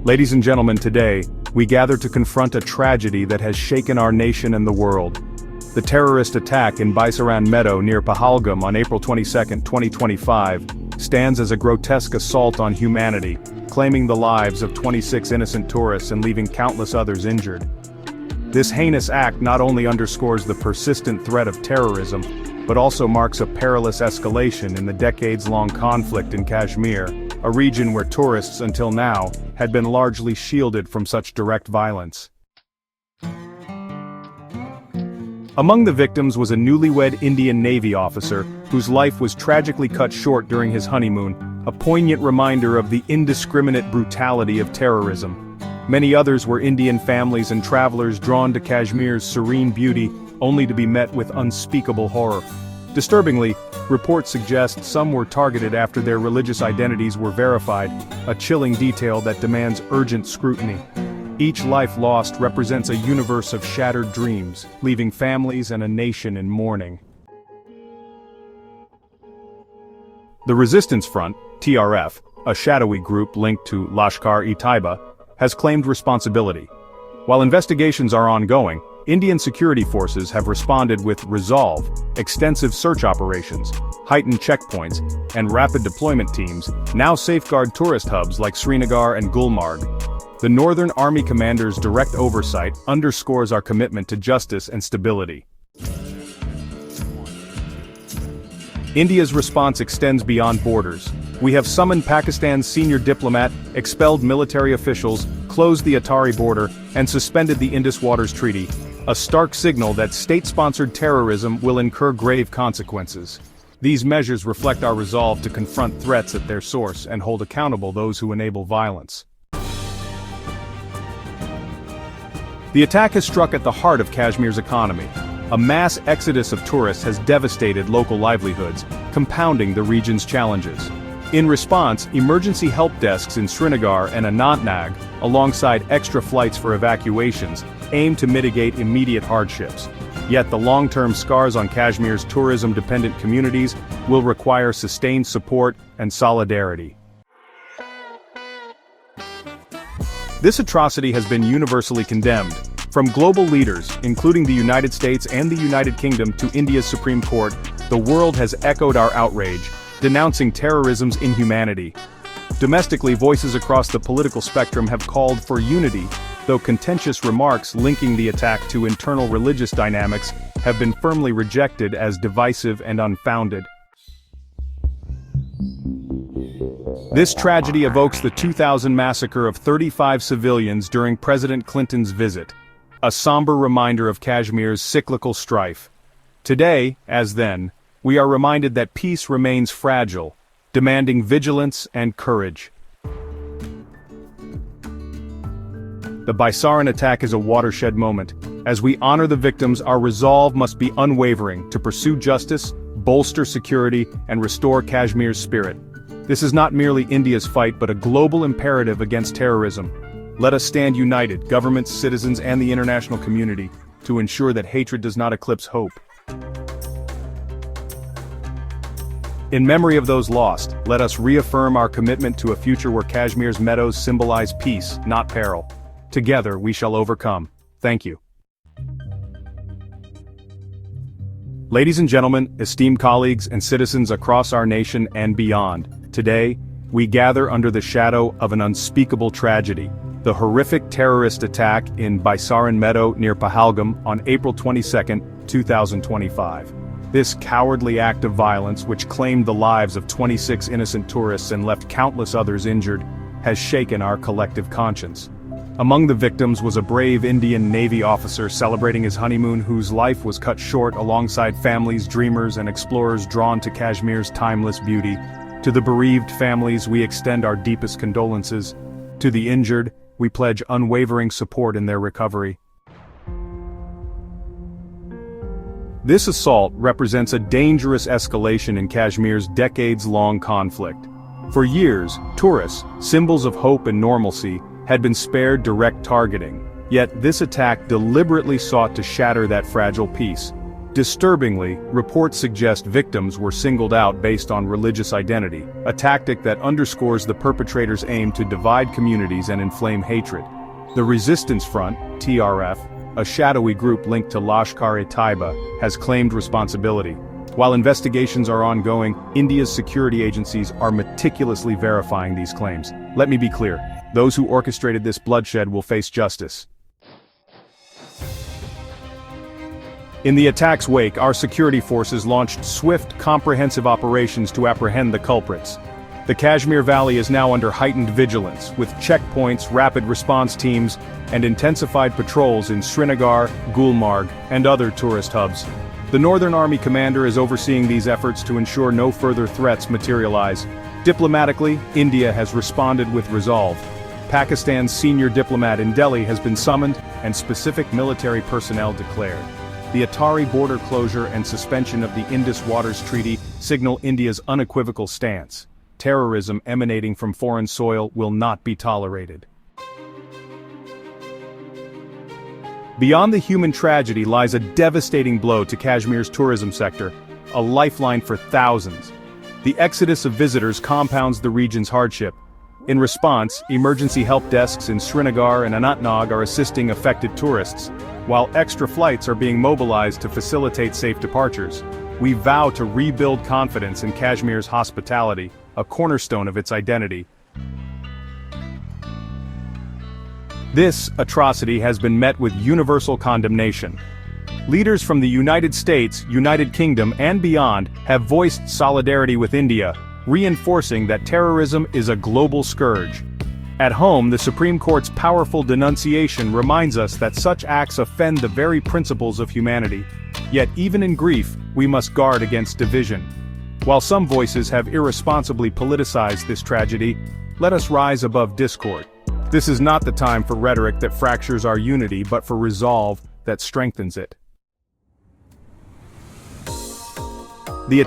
Ladies and gentlemen, today, we gather to confront a tragedy that has shaken our nation and the world. The terrorist attack in Baisaran Meadow near Pahalgam on April 22, 2025, stands as a grotesque assault on humanity, claiming the lives of 26 innocent tourists and leaving countless others injured. This heinous act not only underscores the persistent threat of terrorism, but also marks a perilous escalation in the decades-long conflict in Kashmir, a region where tourists until now had been largely shielded from such direct violence. Among the victims was a newlywed Indian Navy officer, whose life was tragically cut short during his honeymoon, a poignant reminder of the indiscriminate brutality of terrorism. Many others were Indian families and travelers drawn to Kashmir's serene beauty, only to be met with unspeakable horror. Disturbingly, reports suggest some were targeted after their religious identities were verified, a chilling detail that demands urgent scrutiny. Each life lost represents a universe of shattered dreams, leaving families and a nation in mourning. The Resistance Front, TRF, a shadowy group linked to Lashkar-e-Taiba, has claimed responsibility. While investigations are ongoing, Indian security forces have responded with resolve, extensive search operations, heightened checkpoints, and rapid deployment teams now safeguard tourist hubs like Srinagar and Gulmarg. The Northern Army Commander's direct oversight underscores our commitment to justice and stability. India's response extends beyond borders. We have summoned Pakistan's senior diplomat, expelled military officials, closed the Atari border, and suspended the Indus Waters Treaty, a stark signal that state-sponsored terrorism will incur grave consequences. These measures reflect our resolve to confront threats at their source and hold accountable those who enable violence. The attack has struck at the heart of Kashmir's economy. A mass exodus of tourists has devastated local livelihoods, compounding the region's challenges. In response, emergency help desks in Srinagar and Anantnag, alongside extra flights for evacuations, aim to mitigate immediate hardships. Yet the long-term scars on Kashmir's tourism-dependent communities will require sustained support and solidarity. This atrocity has been universally condemned. From global leaders, including the United States and the United Kingdom, to India's Supreme Court, the world has echoed our outrage, denouncing terrorism's inhumanity. Domestically, voices across the political spectrum have called for unity, though contentious remarks linking the attack to internal religious dynamics have been firmly rejected as divisive and unfounded. This tragedy evokes the 2000 massacre of 35 civilians during President Clinton's visit, a somber reminder of Kashmir's cyclical strife. Today, as then, we are reminded that peace remains fragile, demanding vigilance and courage. The Baisaran attack is a watershed moment. As we honor the victims, our resolve must be unwavering to pursue justice, bolster security, and restore Kashmir's spirit. This is not merely India's fight but a global imperative against terrorism. Let us stand united, governments, citizens, and the international community, to ensure that hatred does not eclipse hope. In memory of those lost, let us reaffirm our commitment to a future where Kashmir's meadows symbolize peace, not peril. Together we shall overcome. Thank you. Ladies and gentlemen, esteemed colleagues and citizens across our nation and beyond, today, we gather under the shadow of an unspeakable tragedy, the horrific terrorist attack in Baisaran Meadow near Pahalgam on April 22, 2025. This cowardly act of violence, which claimed the lives of 26 innocent tourists and left countless others injured, has shaken our collective conscience. Among the victims was a brave Indian Navy officer celebrating his honeymoon whose life was cut short alongside families, dreamers, and explorers drawn to Kashmir's timeless beauty. To the bereaved families, we extend our deepest condolences. To the injured, we pledge unwavering support in their recovery. This assault represents a dangerous escalation in Kashmir's decades-long conflict. For years, tourists, symbols of hope and normalcy, had been spared direct targeting, yet this attack deliberately sought to shatter that fragile peace. Disturbingly, reports suggest victims were singled out based on religious identity, a tactic that underscores the perpetrators' aim to divide communities and inflame hatred. The Resistance Front, TRF, a shadowy group linked to Lashkar-e-Taiba, has claimed responsibility. While investigations are ongoing, India's security agencies are meticulously verifying these claims. Let me be clear, those who orchestrated this bloodshed will face justice. In the attack's wake, our security forces launched swift, comprehensive operations to apprehend the culprits. The Kashmir Valley is now under heightened vigilance, with checkpoints, rapid response teams, and intensified patrols in Srinagar, Gulmarg, and other tourist hubs. The Northern Army commander is overseeing these efforts to ensure no further threats materialize. Diplomatically, India has responded with resolve. Pakistan's senior diplomat in Delhi has been summoned, and specific military personnel declared. The Attari border closure and suspension of the Indus Waters Treaty signal India's unequivocal stance. Terrorism emanating from foreign soil will not be tolerated. Beyond the human tragedy lies a devastating blow to Kashmir's tourism sector, a lifeline for thousands. The exodus of visitors compounds the region's hardship. In response, emergency help desks in Srinagar and Anantnag are assisting affected tourists, while extra flights are being mobilized to facilitate safe departures. We vow to rebuild confidence in Kashmir's hospitality, a cornerstone of its identity. This atrocity has been met with universal condemnation. Leaders from the United States, United Kingdom, and beyond have voiced solidarity with India, reinforcing that terrorism is a global scourge. At home, the Supreme Court's powerful denunciation reminds us that such acts offend the very principles of humanity. Yet even in grief, we must guard against division. While some voices have irresponsibly politicized this tragedy, let us rise above discord. This is not the time for rhetoric that fractures our unity, but for resolve that strengthens it. The